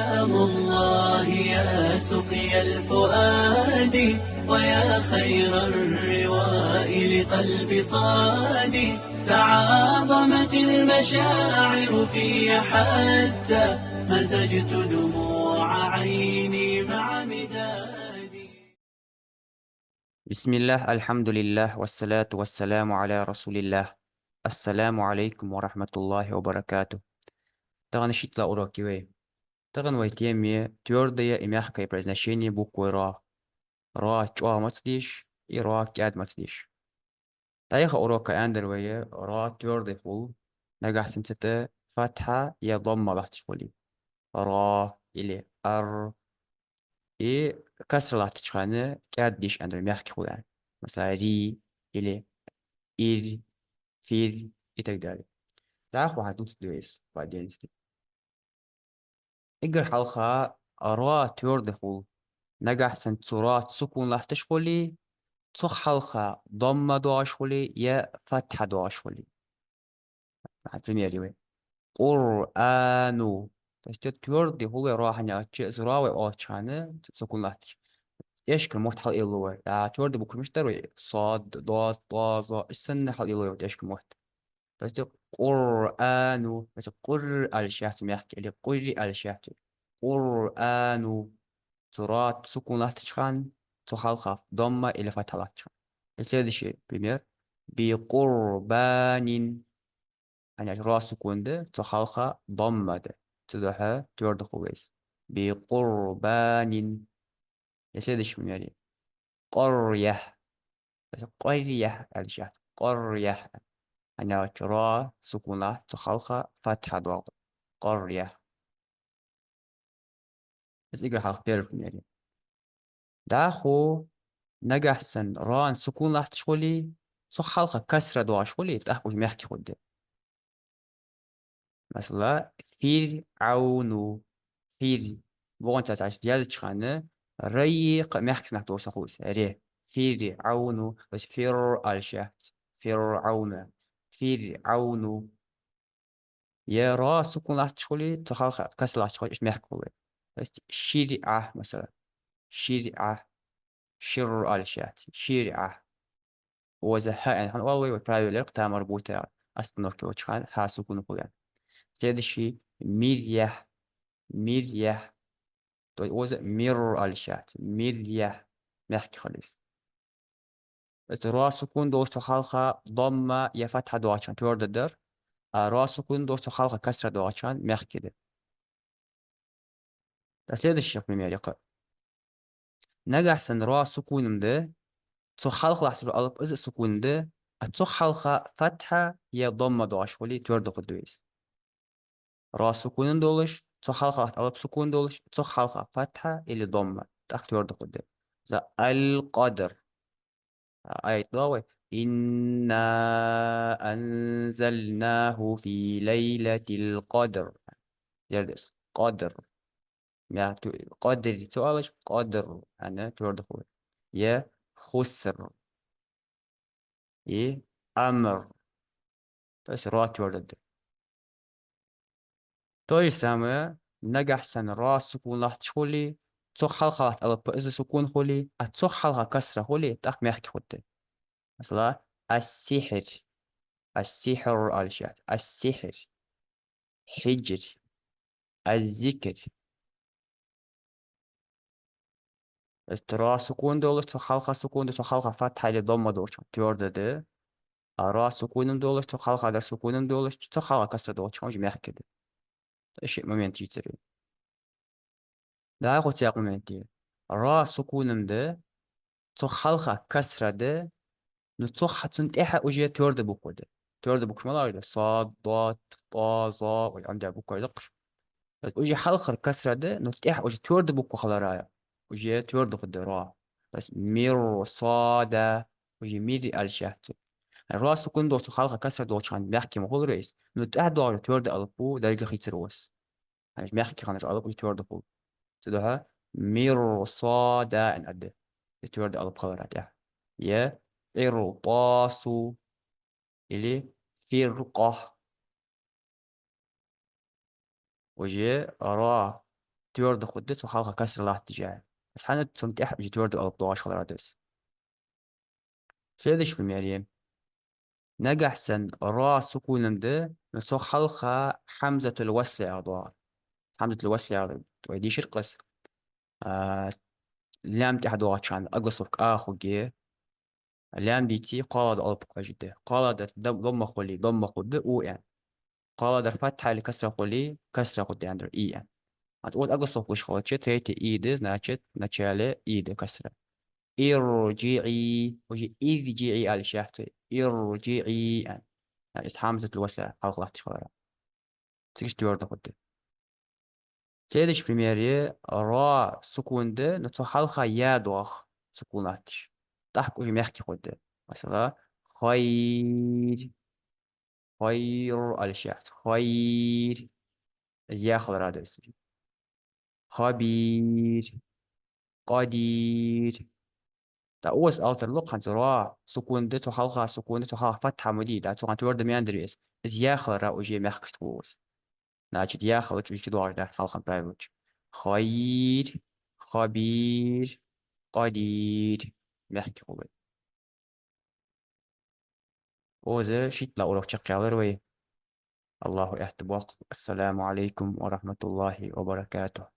كلام الله يا سقي الفؤاد ويا خير الرواء لقلب صادي. تعاظمت المشاعر في حتى مزجت دموع عيني مع مدادي. بسم الله الحمد لله والصلاة والسلام على رسول الله. السلام عليكم ورحمة الله وبركاته. تغن شيت لا أوراكي وي تغن ويتيمي تيوردية إميحكي برزناشيني بوكوي را تشوا متديش را كاد متديش تايخ أوراكا أندر وي را تيوردي فول نجح سنتة فتحة يا ضمة لحتشولي را إلي أر كسر لحتشخانة كاد ديش أندر ميحكي خولان مثلا ري إلي إير فيل يتقدر تعرف واحد دوت دويس بعدين استي اقر حلقة أروا تيوردخول نجح سنتورات سكون لاح تشغلي تصخ حلقة ضمة دواشولي يا فتحة دواشولي واحد بريمير يوي قرآنو تشتت تيوردي هو راح نياتش زراوي أوتشانه سكون لاح تش ايش كلمات حل إلوه لا تيوردي بكل مش دروي صاد ضاد طازة السنة حل إلوه ايش كلمات بس قرآن بس قر الشهت يحكي اللي قري الشهت قرآن ترات سكون لاتشخان تخال خاف ضمة إلى فتح لاتشخان الثالث شيء بريمير بقربان يعني راس سكون ده تخال خا ضمة ده تدوها تورد خويس بقربان الثالث شيء بريمير قرية بس قرية الشهت قرية أنا ترى سكونة تخلق فتحة ضغط قرية بس إقرأ حرف بيرف يعني داخو نجح سن ران سكون لاحت شغلي صح حلقة كسرة دوا شغلي تأخذ محكي خد مثلا فير عونو فير بغن تتعش ديال تشخانة ريق محكي سنك دوا سخوس ريه فير عونو بس فير الشهت فير عونو فير عونو يا را سكون لاحت شغلي تخلق كسر لاحت شغلي إيش محكي بس شريعة مثلا شريعة شر الشات شريعة وزها يعني هن والله وبرايو لرقتها مربوطة أستنوكي وشخان ها سكون قوي تاني شيء ميريح ميريح وز مير الشات ميريح محكي خالص بس را سكون دوست خالقة ضمة يا فتحة دواتشان تورد الدر را سكون دوست خالقة كسرة دواتشان محكي ده بس هذا الشيء بريمير نجح سن را سكون ده تو حلقة راح تبقى ألف إذا سكون ده أتو حلقة فتحة يا ضمة دواش ولي تورد قدويس راس سكون دولش تو حلقة راح ألف سكون دولش تو حلقة فتحة اللي ضمة تحت تورد قدوي ذا القدر آية ضوي إنا أنزلناه في ليلة القدر يردس قدر يا قدر سؤالش قدر أنا تورد قدوي يا خسر إيه أمر بس رات ورد توي سامة نجح سن راس سكون لاحت شولي تصح حلقة أو بإذا سكون خولي أتصح حلقة كسرة خولي تأخ ميحكي خدت مثلا السحر السحر الشات السحر حجر الذكر استرا سكون دول تصح حلقة سكون تصح حلقة فتحة لضمة دولش تورد ده راس سكون دولش تصح حلقة در سكون دولش تصح حلقة كسرة دولش مش ميحكي ده الشيء ما ينتهي تري لا أخذ سياق ممنتي راس سكون ده تصح حلقة كسرة ده نتصح تنتحى وجيه تورد بوكو ده تورد بوكو ما لا صاد ضاد طا ظا وعندها بوكو دقش وجي حلقة كسرة ده نتحى وجيه تورد بوكو خلا رايا وجيه تورد قد را بس مير صادة وجي ميري الشهت الراس كون دوت حلقة كسرة دوت عن بيحكي مقول رئيس نتحى دو تورد ألبو دارجة خيتر وس يعني بيحكي خانج ألبو تورد بو تدوها مير صادة ان أده تورد ألبو خلا رايا يا إرطاس إلي فرقة وجي را تورد خدت وخلق كسر الله تجاه بس حنا تسمتح جي تورد أو بطواش خضرا دس سيدش في مريم نجح سن را سكون ده نتسو خلق حمزة الوصل أعضاء حمزة الوصل أعضاء ويدي شرقس آه لام تحت واتشان أقصك آخو جي لام دي تي قال ألبك وجده قال ضم خلي ضم خد أو يعني قال در فتحة لكسر خلي كسر خد يعني إي يعني هتقول أقصك وش خلتشت هيتي إي دز ناتشت ناتشالي إي دي كسر ارجعي وجي ارجعي على شحت ارجعي يعني است حمزة الوصلة حلقة تشخرا تيجي تورد خد تيدش بريميري را سكون ده نتو حلقة يا دوخ سكوناتش تحكو في مخي خد مثلا خير خير على شحت خير يا خضرا ده اسمي خبير قدير da os alter lokan zora sekunde to halga sekunde to halga fatha modi da to antwoord de meandri is yakhra o je merkt was ناجد ياخذ وجه دوار ده halga private خير خبير قدير merk هو o ze shit la orok chaqalar way الله يحتبق السلام عليكم ورحمة الله وبركاته